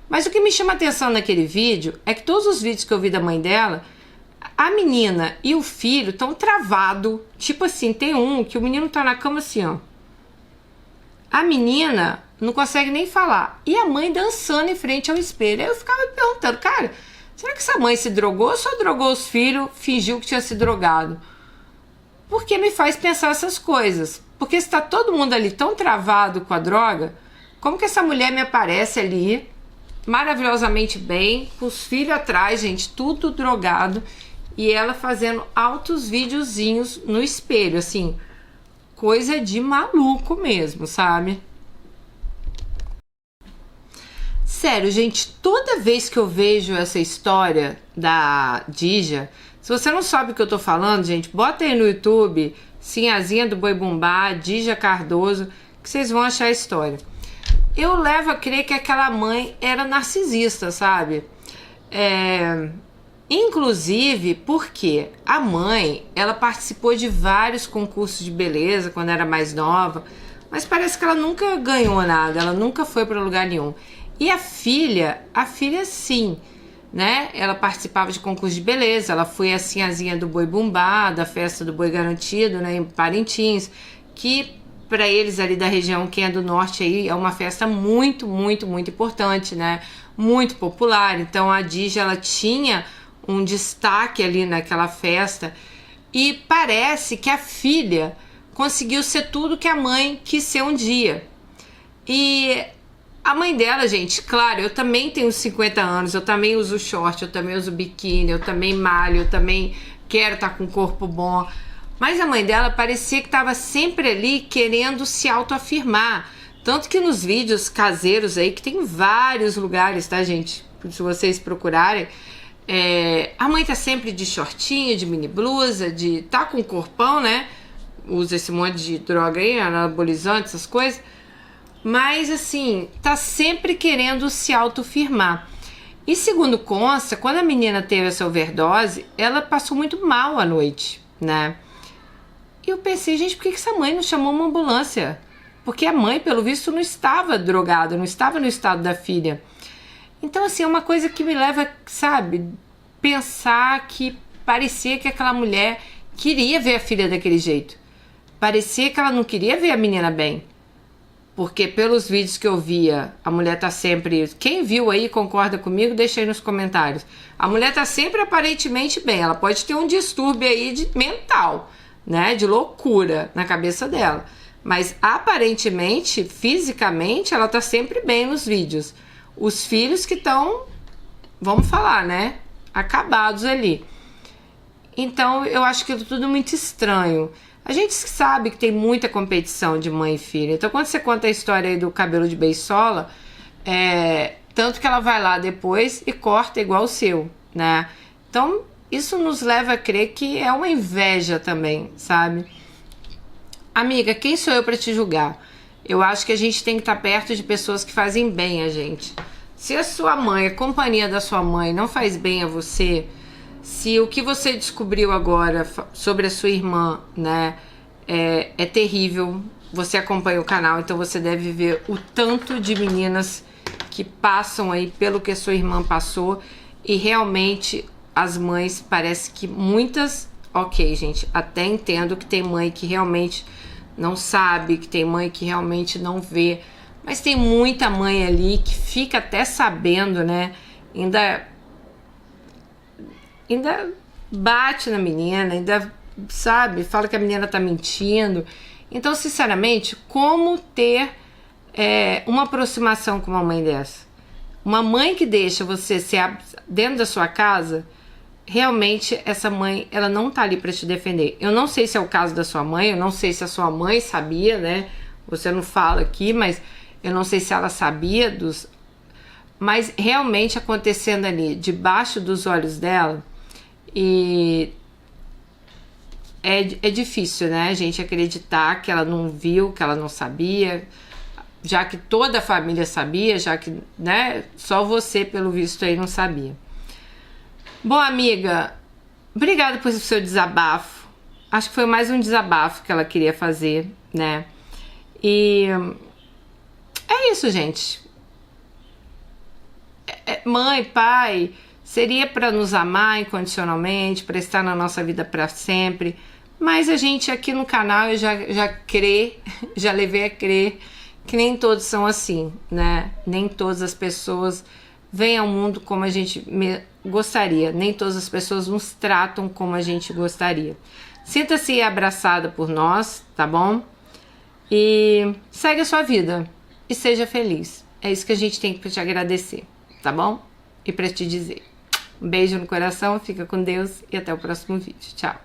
Mas o que me chama a atenção naquele vídeo é que todos os vídeos que eu vi da mãe dela, a menina e o filho estão travados. Tipo assim, tem um que o menino tá na cama assim, ó. A menina não consegue nem falar. E a mãe dançando em frente ao espelho. Aí eu ficava me perguntando, cara, será que essa mãe se drogou ou só drogou os filhos, fingiu que tinha se drogado? Porque me faz pensar essas coisas. Porque se tá todo mundo ali tão travado com a droga, como que essa mulher me aparece ali maravilhosamente bem, com os filhos atrás, gente, tudo drogado, e ela fazendo altos videozinhos no espelho, assim, coisa de maluco mesmo, sabe? Sério, gente, toda vez que eu vejo essa história da Dija, se você não sabe o que eu tô falando, gente, bota aí no YouTube, Sinhazinha do Boi Bumbá, Dija Cardoso, que vocês vão achar a história. Eu levo a crer que aquela mãe era narcisista, sabe? Inclusive porque a mãe, ela participou de vários concursos de beleza quando era mais nova, mas parece que ela nunca ganhou nada, ela nunca foi para lugar nenhum. E a filha sim, né? Ela participava de concursos de beleza, ela foi a Sinhazinha do Boi Bumbá, da festa do Boi Garantido, né, em Parintins, que para eles ali da região, quem é do norte aí, é uma festa muito, muito, muito importante, né? Muito popular. Então a Dija, ela tinha um destaque ali naquela festa e parece que a filha conseguiu ser tudo que a mãe quis ser um dia. E a mãe dela, gente, claro, eu também tenho 50 anos, eu também uso short, eu também uso biquíni, eu também malho, eu também quero estar com um corpo bom. Mas a mãe dela parecia que estava sempre ali querendo se autoafirmar. Tanto que nos vídeos caseiros aí, que tem vários lugares, tá, gente? Se vocês procurarem, a mãe tá sempre de shortinho, de mini blusa, tá com corpão, né? Usa esse monte de droga aí, anabolizante, essas coisas. Mas, assim, tá sempre querendo se autoafirmar. E segundo consta, quando a menina teve essa overdose, ela passou muito mal à noite, né? E eu pensei, gente, por que essa mãe não chamou uma ambulância? Porque a mãe, pelo visto, não estava drogada, não estava no estado da filha. Então, assim, é uma coisa que me leva, sabe, pensar que parecia que aquela mulher queria ver a filha daquele jeito. Parecia que ela não queria ver a menina bem. Porque pelos vídeos que eu via, a mulher tá sempre... Quem viu aí concorda comigo, deixa aí nos comentários. A mulher tá sempre aparentemente bem. Ela pode ter um distúrbio aí mental, né, de loucura na cabeça dela, mas aparentemente, fisicamente, ela tá sempre bem nos vídeos. Os filhos que estão, vamos falar, né, acabados ali. Então eu acho que é tudo muito estranho. A gente sabe que tem muita competição de mãe e filha, então quando você conta a história aí do cabelo de beisola, tanto que ela vai lá depois e corta igual o seu, né, então isso nos leva a crer que é uma inveja também, sabe? Amiga, quem sou eu para te julgar? Eu acho que a gente tem que estar perto de pessoas que fazem bem a gente. Se a sua mãe, a companhia da sua mãe não faz bem a você, se o que você descobriu agora sobre a sua irmã, né, é terrível, você acompanha o canal, então você deve ver o tanto de meninas que passam aí pelo que a sua irmã passou e realmente... As mães, parece que muitas... Ok, gente, até entendo que tem mãe que realmente não sabe, que tem mãe que realmente não vê. Mas tem muita mãe ali que fica até sabendo, né? Ainda bate na menina, ainda, sabe? Fala que a menina tá mentindo. Então, sinceramente, como ter uma aproximação com uma mãe dessa? Uma mãe que deixa você ser dentro da sua casa, realmente essa mãe, ela não tá ali para te defender. Eu não sei se é o caso da sua mãe, eu não sei se a sua mãe sabia, né? Você não fala aqui, mas eu não sei se ela sabia mas realmente acontecendo ali debaixo dos olhos dela, e é difícil, né, a gente acreditar que ela não viu, que ela não sabia, já que toda a família sabia, já que, né, só você, pelo visto, aí não sabia. Bom, amiga, obrigada por seu desabafo. Acho que foi mais um desabafo que ela queria fazer, né? E é isso, gente. Mãe, pai, seria para nos amar incondicionalmente, para estar na nossa vida para sempre. Mas a gente aqui no canal, eu já já levei a crer que nem todos são assim, né? Nem todas as pessoas vêm ao mundo como a gente gostaria. Nem todas as pessoas nos tratam como a gente gostaria. Sinta-se abraçada por nós, tá bom? E segue a sua vida e seja feliz. É isso que a gente tem para te agradecer, tá bom? E para te dizer. Um beijo no coração, fica com Deus e até o próximo vídeo. Tchau!